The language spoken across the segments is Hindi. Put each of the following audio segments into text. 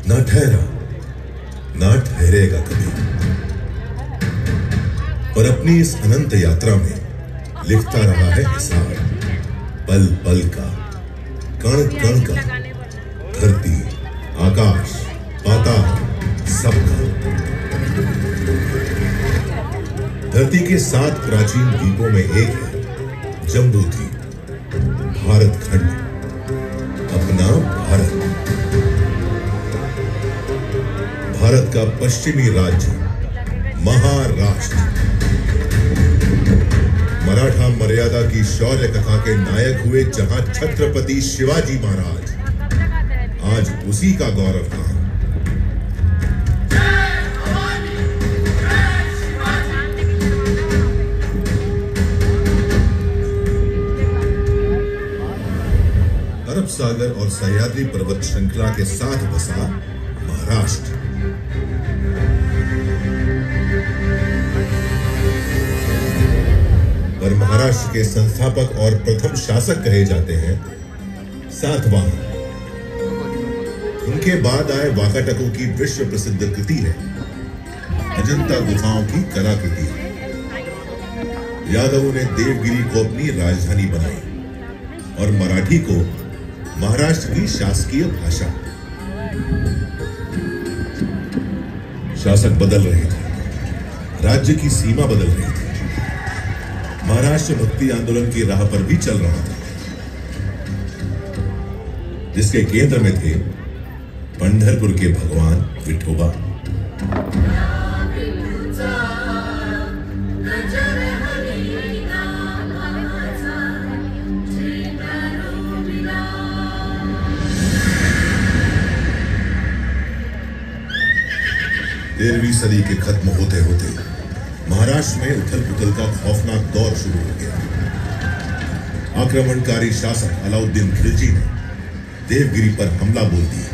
ना ठहरा, ना ठहरेगा कभी। पर अपनी इस अनंत यात्रा में लिखता रहा है हिसाब, पल पल का, कण कण का, धरती, आकाश, पाताल, सबका। धरती के 7 प्राचीन द्वीपों में एक है जम्बूद्वीप, भारत खंड, अपना भारत। भारत का पश्चिमी राज्य महाराष्ट्र, मराठा मर्यादा की शौर्य कथा के नायक हुए जहां छत्रपति शिवाजी महाराज, आज उसी का गौरव था। अरब सागर और सह्याद्री पर्वत श्रृंखला के साथ बसा महाराष्ट्र। पर महाराष्ट्र के संस्थापक और प्रथम शासक कहे जाते हैं सातवाहन। उनके बाद आए वाकाटकों की विश्व प्रसिद्ध कृति है अजंता गुफाओं की कलाकृति। यादवों ने देवगिरी को अपनी राजधानी बनाई और मराठी को महाराष्ट्र की शासकीय भाषा। शासक बदल रहे थे, राज्य की सीमा बदल रही थी, महाराष्ट्र भक्ति आंदोलन की राह पर भी चल रहा था, जिसके केंद्र में थे पंढरपुर के भगवान विठोबा। तेरहवीं सदी के खत्म होते होते महाराष्ट्र में उथल पुथल का खौफनाक दौर शुरू हो गया। आक्रमणकारी शासक अलाउद्दीन खिलजी ने देवगिरी पर हमला बोल दिया।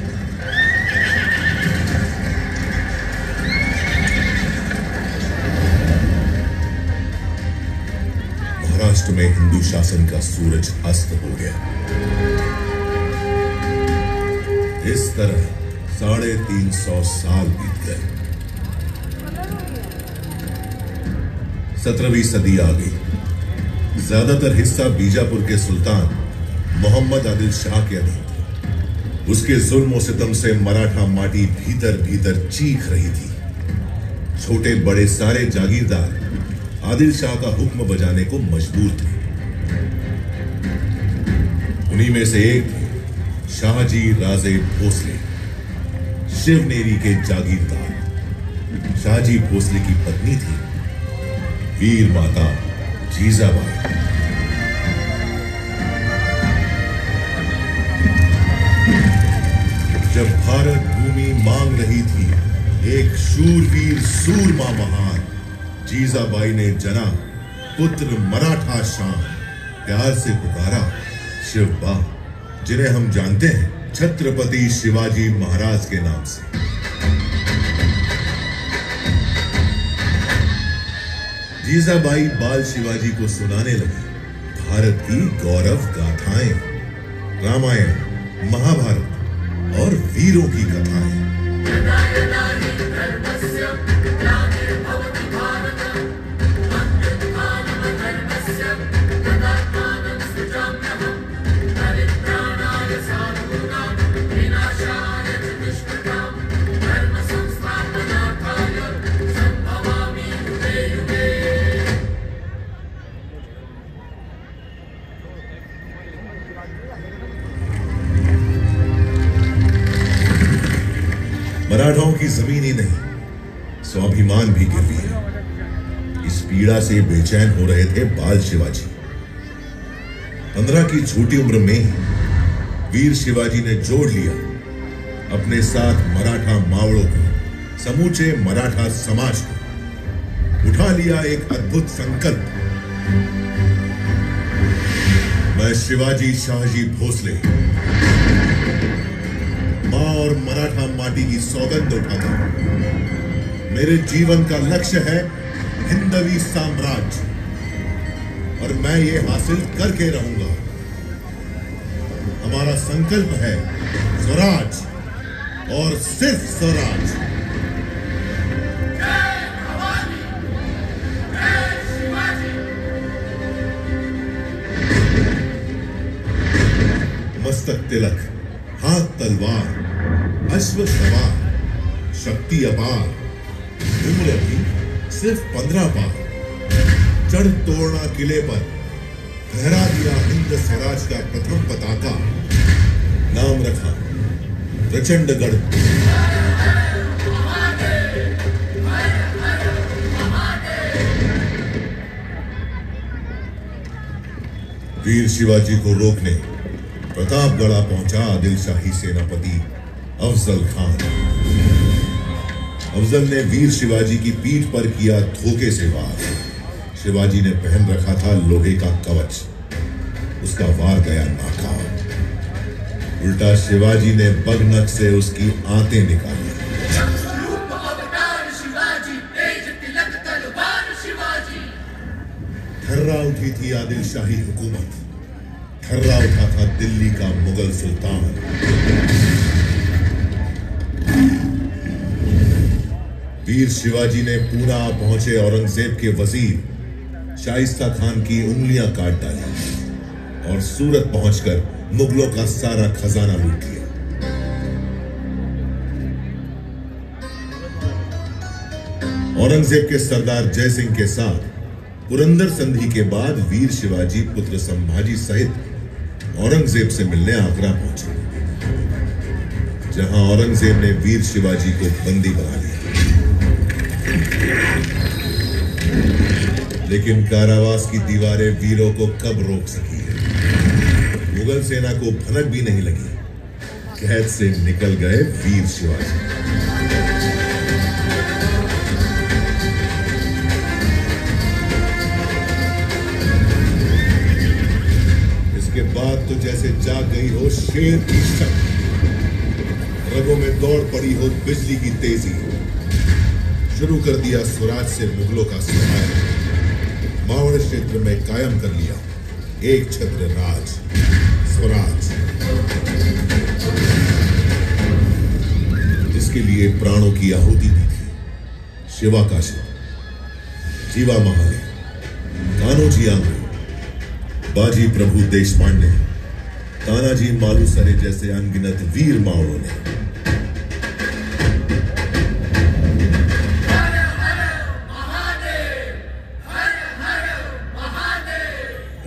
महाराष्ट्र में हिंदू शासन का सूरज अस्त हो गया। इस तरह 350 साल बीत गए। 17वीं सदी आ गई। ज्यादातर हिस्सा बीजापुर के सुल्तान मोहम्मद आदिल शाह के अधीन था। उसके जुल्म और सितम से मराठा माटी भीतर भीतर चीख रही थी। छोटे बड़े सारे जागीरदार आदिल शाह का हुक्म बजाने को मजबूर थे। उन्हीं में से एक थे शाहजी राजे भोसले, शिवनेरी के जागीरदार। शाहजी भोसले की पत्नी थी वीर माता जीजाबाई। जब भारत भूमि मांग रही थी एक शूरवीर सूरमा महान, जीजाबाई ने जना पुत्र मराठा शान, प्यार से पुकारा शिवबा, जिन्हें हम जानते हैं छत्रपति शिवाजी महाराज के नाम से। जीजाबाई बाल शिवाजी को सुनाने लगी भारत की गौरव गाथाएं, रामायण, महाभारत और वीरों की कथाएं। मराठाओं की जमीन ही नहीं, स्वाभिमान भी गिरवी है। इस पीड़ा से बेचैन हो रहे थे बाल शिवाजी। 15 की छोटी उम्र में ही वीर शिवाजी ने जोड़ लिया अपने साथ मराठा मावड़ों को, समूचे मराठा समाज को। उठा लिया एक अद्भुत संकल्प, मैं शिवाजी शाहजी भोसले मां और मराठा माटी की सौगंध उठाता हूं। मेरे जीवन का लक्ष्य है हिंदवी साम्राज्य और मैं ये हासिल करके रहूंगा। हमारा संकल्प है स्वराज, और सिर्फ स्वराज। मस्तक तिलक, हाथ तलवार, अश्व सवार, शक्ति अपार, उम्र भी सिर्फ 15 पार। चढ़ तोड़ना किले पर, फहरा दिया हिंद स्वराज का प्रथम पताका। नाम रखा प्रचंडगढ़। वीर शिवाजी को रोकने प्रतापगढ़ पहुंचा आदिल शाही सेनापति अफजल खान। अफजल ने वीर शिवाजी की पीठ पर किया धोखे से वार। शिवाजी ने पहन रखा था लोहे का कवच, उसका वार गया नाकाम। उल्टा शिवाजी ने बगनक से उसकी आंतें निकाली। थर्रा उठी थी आदिल शाही हुकूमत, थर्रा उठा था दिल्ली का मुगल सुल्तान। वीर शिवाजी ने पूना पहुंचे औरंगजेब के वजीर शाइस्ता खान की उंगलियां काट डाली और सूरत पहुंचकर मुगलों का सारा खजाना लूट लिया। औरंगजेब के सरदार जय सिंह के साथ पुरंदर संधि के बाद वीर शिवाजी पुत्र संभाजी सहित औरंगजेब से मिलने आगरा पहुंचे, जहां औरंगजेब ने वीर शिवाजी को बंदी बना लिया। लेकिन कारावास की दीवारें वीरों को कब रोक सकी है। मुगल सेना को भनक भी नहीं लगी, कैद से निकल गए वीर शिवाजी। इसके बाद तो जैसे जाग गई हो शेर की शक्ति, रगों में दौड़ पड़ी हो बिजली की तेजी। शुरू कर दिया स्वराज से मुगलों का सहाय। मावड़ क्षेत्र में कायम कर लिया एक छत्र राज, स्वराज, जिसके लिए प्राणों की आहुति दी थी शिवा काशी, जीवा महाले, कान्होजी आंग्रे, बाजी प्रभु देशपांडे, तानाजी मालुसरे जैसे अनगिनत वीर मावड़ों ने।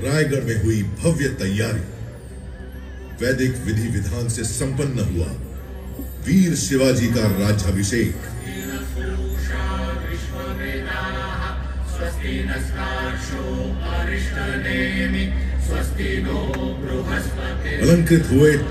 रायगढ़ में हुई भव्य तैयारी। वैदिक विधि विधान से संपन्न हुआ वीर शिवाजी का राज्याभिषेक। अलंकृत हुए